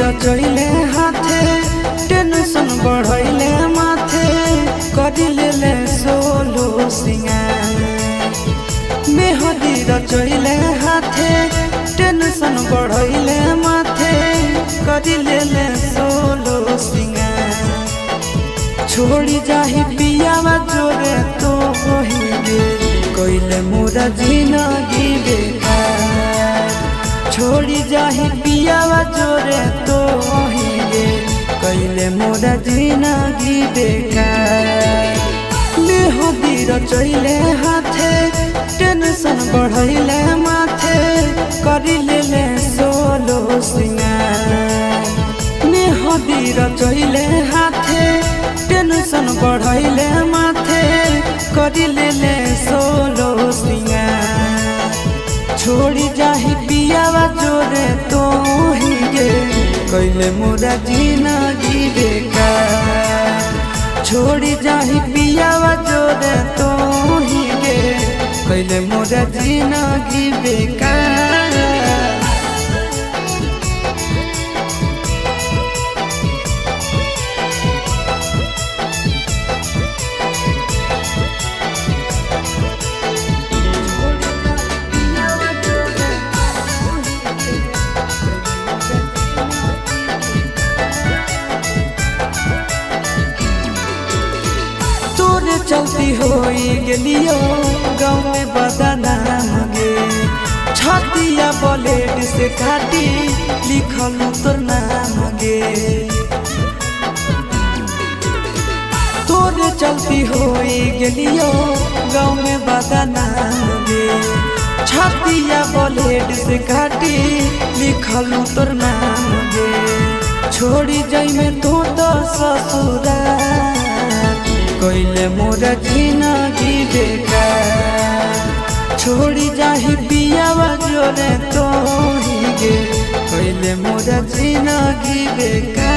रचैले हाथे टेंशन बढ़ैले माथे करिले सोलो सिंगार मेहदी रचैले हाथे टेंशन बढ़ैले माथे करिले सोलो सिंगार छोड़ी जाही पियावा जोरे तो होइगे कोइले मोरा जिंदगी बेकार छोड़ी जाही पियावा जोरे तो होइगे कोइले मोरा जिंदगी बेकार मेहदी रचैले हाथे टेंशन बढ़ैले माथे करिले सोलो सिंगार मेहदी रचैले हाथे टेंशन बढ़ैले माथे करिले सोलो सिंगार छोड़ी जाही पियावा जोरे तो हिगे कइले मोरा जिंदगी बेकार छोड़ी जाही पियावा जोरे तो हिगे कइले मोरा जिंदगी बेकार चलती होई गेलियो गाँव में बदनाम गे छतिया ब्लेड से काटी लिखल तोर नाम गे तोरे चलती होई गेलियो गाँव में बदनाम गे छतिया ब्लेड से काटी लिखल तोर नाम गे छोड़ी जाई में तो ससुराल कोइले मोरा जिंदगी बेकार छोड़ी जाही पियावा जोरे तो हिगे कोइले मोरा जिंदगी बेकार।